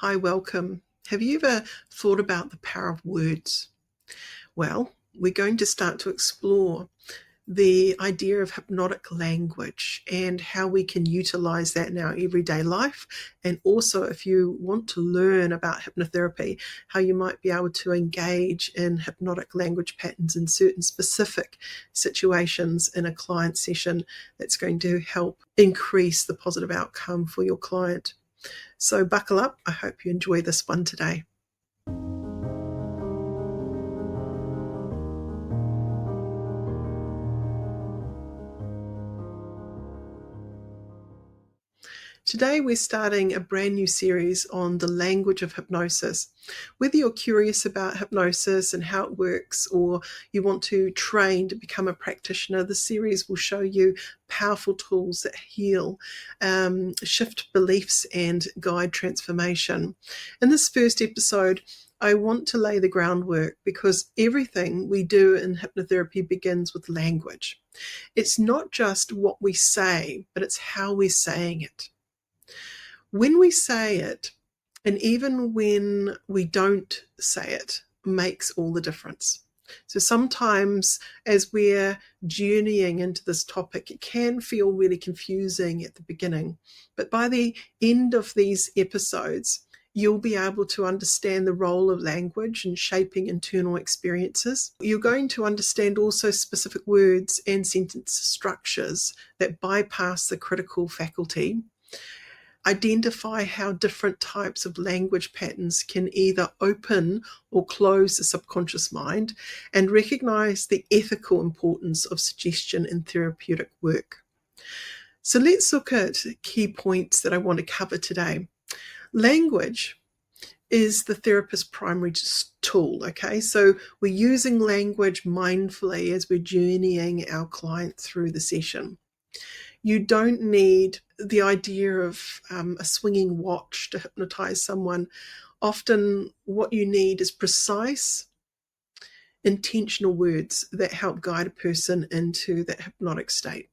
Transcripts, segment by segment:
Hi, welcome. Have you ever thought about the power of words? Well, we're going to start to explore the idea of hypnotic language and how we can utilize that in our everyday life. And also, if you want to learn about hypnotherapy, how you might be able to engage in hypnotic language patterns in certain specific situations in a client session that's going to help increase the positive outcome for your client. So buckle up. I hope you enjoy this one today. Today we're starting a brand new series on the language of hypnosis. Whether you're curious about hypnosis and how it works, or you want to train to become a practitioner, the series will show you powerful tools that heal, shift beliefs and guide transformation. In this first episode, I want to lay the groundwork because everything we do in hypnotherapy begins with language. It's not just what we say, but it's how we're saying it. When we say it, and even when we don't say it, makes all the difference. So sometimes as we're journeying into this topic, it can feel really confusing at the beginning. But by the end of these episodes, you'll be able to understand the role of language in shaping internal experiences. You're going to understand also specific words and sentence structures that bypass the critical faculty. Identify how different types of language patterns can either open or close the subconscious mind, and recognize the ethical importance of suggestion in therapeutic work. So let's look at key points that I want to cover today. Language is the therapist's primary tool, okay? So we're using language mindfully as we're journeying our client through the session. You don't need the idea of a swinging watch to hypnotize someone. Often what you need is precise, intentional words that help guide a person into that hypnotic state.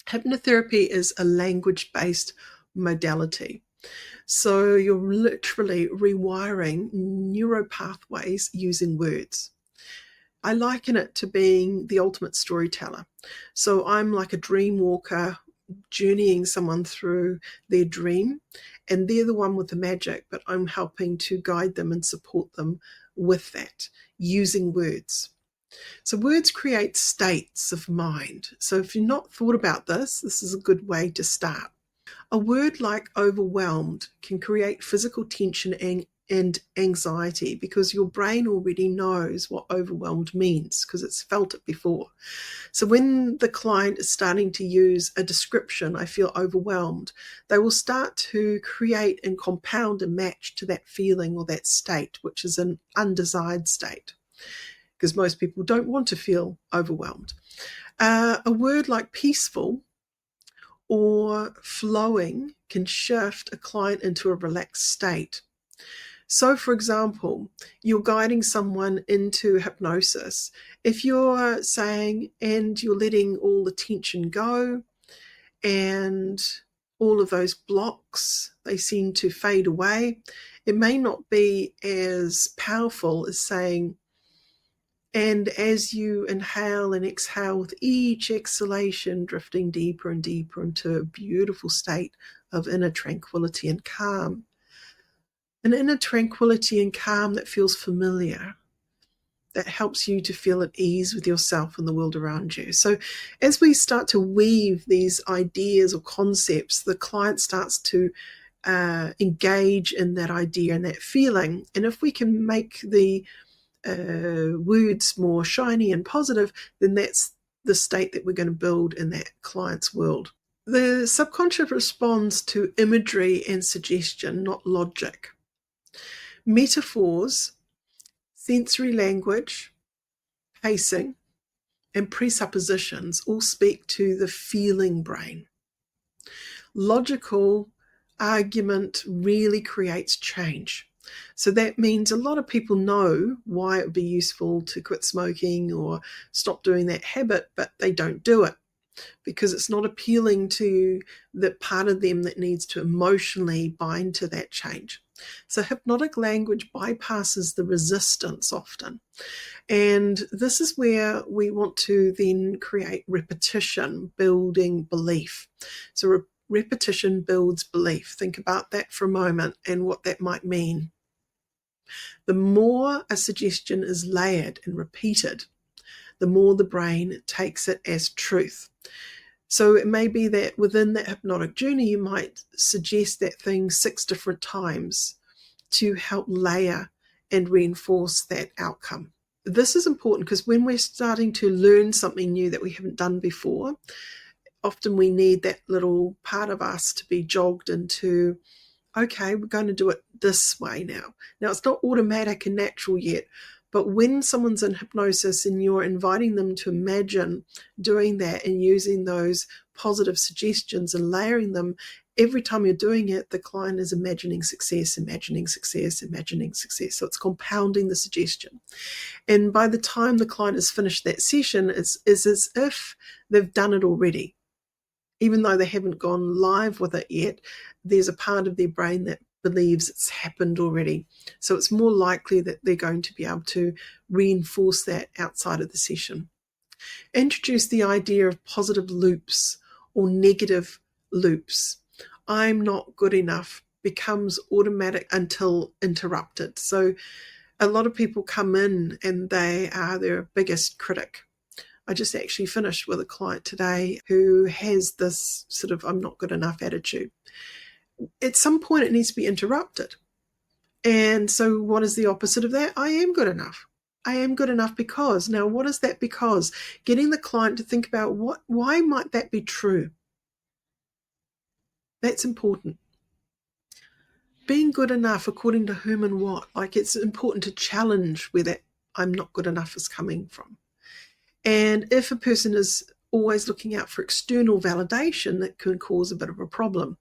Hypnotherapy is a language-based modality. So you're literally rewiring neural pathways using words. I liken it to being the ultimate storyteller. So I'm like a dream walker journeying someone through their dream, and they're the one with the magic, but I'm helping to guide them and support them with that using words. So words create states of mind. So if you've not thought about this, this is a good way to start. A word like overwhelmed can create physical tension and anxiety because your brain already knows what overwhelmed means because it's felt it before. So when the client is starting to use a description, I feel overwhelmed, they will start to create and compound a match to that feeling or that state, which is an undesired state, because most people don't want to feel overwhelmed. A word like peaceful or flowing can shift a client into a relaxed state. So, for example, you're guiding someone into hypnosis. If you're saying, and you're letting all the tension go, and all of those blocks, they seem to fade away, it may not be as powerful as saying, and as you inhale and exhale with each exhalation, drifting deeper and deeper into a beautiful state of inner tranquility and calm. An inner tranquility and calm that feels familiar, that helps you to feel at ease with yourself and the world around you. So as we start to weave these ideas or concepts, the client starts to engage in that idea and that feeling. And if we can make the words more shiny and positive, then that's the state that we're going to build in that client's world. The subconscious responds to imagery and suggestion, not logic. Metaphors, sensory language, pacing, and presuppositions all speak to the feeling brain. Logical argument really creates change. So that means a lot of people know why it would be useful to quit smoking or stop doing that habit, but they don't do it because it's not appealing to the part of them that needs to emotionally bind to that change. So hypnotic language bypasses the resistance often. And this is where we want to then create repetition, building belief. So repetition builds belief. Think about that for a moment and what that might mean. The more a suggestion is layered and repeated, the more the brain takes it as truth. So it may be that within that hypnotic journey, you might suggest that thing 6 different times to help layer and reinforce that outcome. This is important because when we're starting to learn something new that we haven't done before, often we need that little part of us to be jogged into, okay, we're going to do it this way now. Now, it's not automatic and natural yet, but when someone's in hypnosis and you're inviting them to imagine doing that and using those positive suggestions and layering them, every time you're doing it, the client is imagining success, imagining success, imagining success. So it's compounding the suggestion. And by the time the client has finished that session, it's as if they've done it already. Even though they haven't gone live with it yet, there's a part of their brain that believes it's happened already. So it's more likely that they're going to be able to reinforce that outside of the session. Introduce the idea of positive loops or negative loops. I'm not good enough becomes automatic until interrupted. So a lot of people come in and they are their biggest critic. I just actually finished with a client today who has this sort of I'm not good enough attitude. At some point it needs to be interrupted. And so what is the opposite of that? I am good enough. I am good enough because. Now, what is that because? Getting the client to think about why might that be true? That's important. Being good enough according to whom and what. Like, it's important to challenge where that I'm not good enough is coming from. And if a person is always looking out for external validation, that can cause a bit of a problem.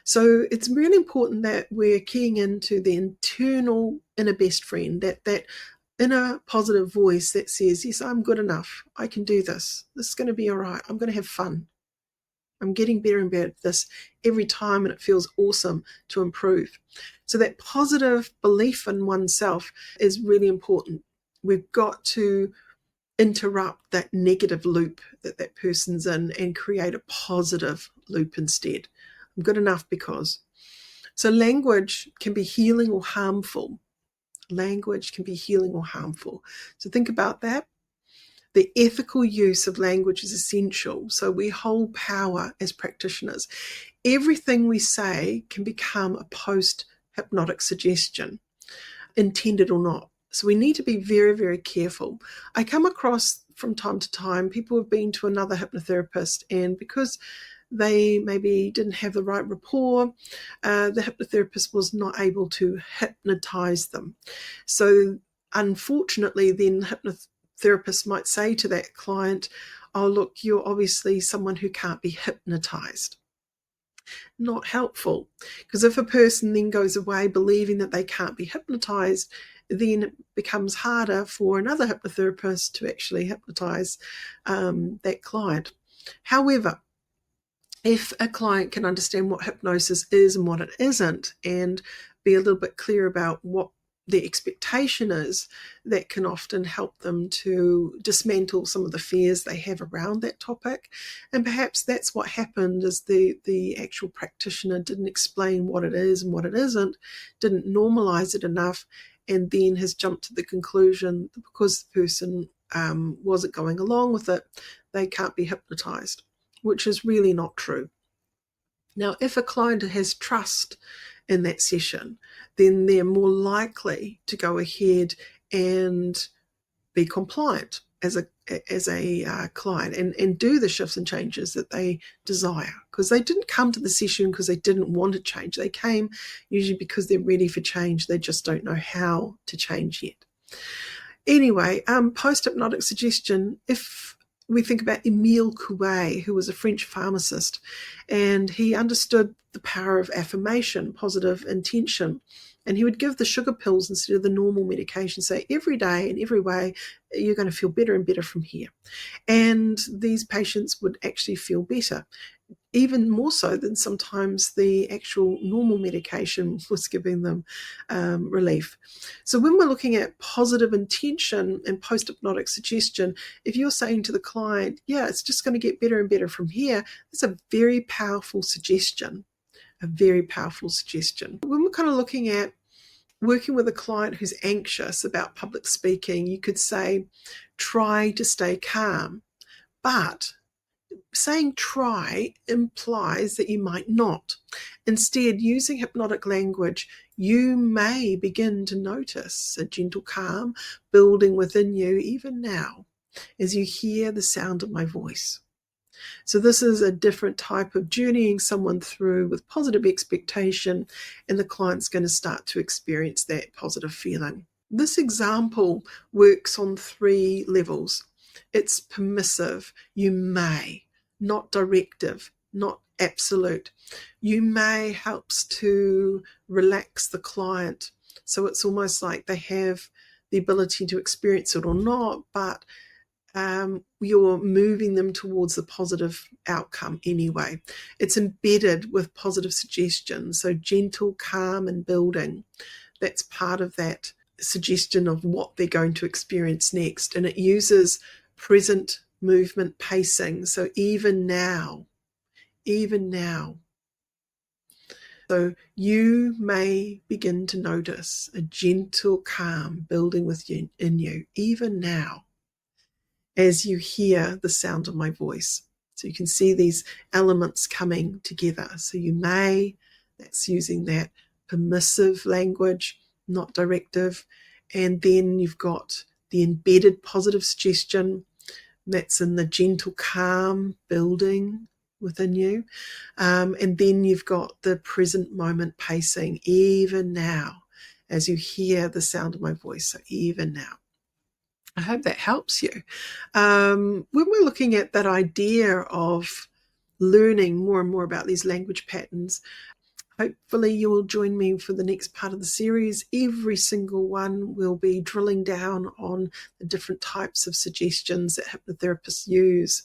So it's really important that we're keying into the internal inner best friend, that inner positive voice that says, yes, I'm good enough. I can do this. This is going to be all right. I'm going to have fun. I'm getting better and better at this every time, and it feels awesome to improve. So that positive belief in oneself is really important. We've got to interrupt that negative loop that person's in and create a positive loop instead. I'm good enough because. So language can be healing or harmful. Language can be healing or harmful. So think about that. The ethical use of language is essential. So we hold power as practitioners. Everything we say can become a post-hypnotic suggestion, intended or not. So we need to be very, very careful. I come across from time to time people who have been to another hypnotherapist, and because they maybe didn't have the right rapport, the hypnotherapist was not able to hypnotize them. So unfortunately, then the hypnotherapist might say to that client, oh, look, you're obviously someone who can't be hypnotized. Not helpful, because if a person then goes away believing that they can't be hypnotized, then it becomes harder for another hypnotherapist to actually hypnotize that client. However, if a client can understand what hypnosis is and what it isn't, and be a little bit clear about what the expectation is, that can often help them to dismantle some of the fears they have around that topic. And perhaps that's what happened, is the actual practitioner didn't explain what it is and what it isn't, didn't normalize it enough, and then has jumped to the conclusion that because the person wasn't going along with it, they can't be hypnotized, which is really not true. Now, if a client has trust in that session, then they're more likely to go ahead and be compliant as a client and do the shifts and changes that they desire, because they didn't come to the session because they didn't want to change. They came usually because they're ready for change. They just don't know how to change yet. Anyway, post-hypnotic suggestion, if we think about Emile Coué, who was a French pharmacist, and he understood the power of affirmation, positive intention, and he would give the sugar pills instead of the normal medication. Say every day in every way, you're going to feel better and better from here. And these patients would actually feel better. even more so than sometimes the actual normal medication was giving them relief. So when we're looking at positive intention and post-hypnotic suggestion, if you're saying to the client, yeah, it's just going to get better and better from here, that's a very powerful suggestion, a very powerful suggestion. When we're kind of looking at working with a client who's anxious about public speaking, you could say, try to stay calm, but saying try implies that you might not. Instead, using hypnotic language, you may begin to notice a gentle calm building within you even now as you hear the sound of my voice. So this is a different type of journeying someone through with positive expectation, and the client's going to start to experience that positive feeling. This example works on 3 levels. It's permissive, you may, not directive, not absolute. You may helps to relax the client. So it's almost like they have the ability to experience it or not, but you're moving them towards the positive outcome anyway. It's embedded with positive suggestions, so gentle, calm, and building. That's part of that suggestion of what they're going to experience next. And it uses present movement pacing, so even now. So you may begin to notice a gentle calm building within you, even now, as you hear the sound of my voice. So you can see these elements coming together. So you may, that's using that permissive language, not directive. And then you've got the embedded positive suggestion. That's in the gentle calm building within you. And then you've got the present moment pacing, even now, as you hear the sound of my voice. So even now. I hope that helps you. When we're looking at that idea of learning more and more about these language patterns, hopefully you will join me for the next part of the series. Every single one will be drilling down on the different types of suggestions that hypnotherapists use.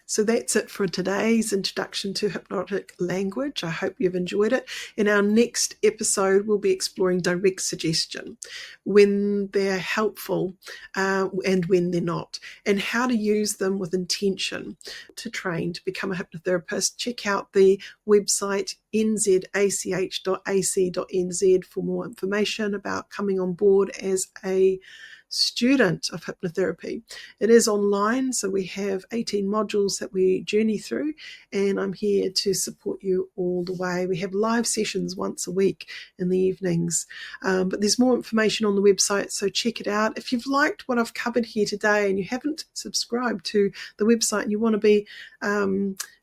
So that's it for today's introduction to hypnotic language. I hope you've enjoyed it. In our next episode, we'll be exploring direct suggestion, when they're helpful and when they're not, and how to use them with intention. To train to become a hypnotherapist, check out the website nzach.ac.nz for more information about coming on board as a student of hypnotherapy. It is online, so we have 18 modules that we journey through, and I'm here to support you all the way. We have live sessions once a week in the evenings, but there's more information on the website, so check it out. If you've liked what I've covered here today and you haven't subscribed to the website and you want to be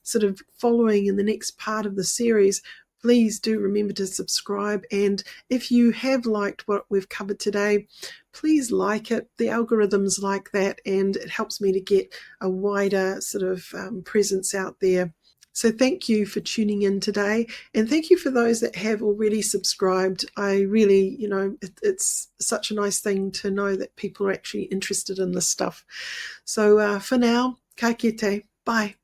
sort of following in the next part of the series, please do remember to subscribe. And if you have liked what we've covered today, please like it. The algorithms like that, and it helps me to get a wider sort of presence out there. So thank you for tuning in today, and thank you for those that have already subscribed. I really, it's such a nice thing to know that people are actually interested in this stuff. So for now, ka kite, bye.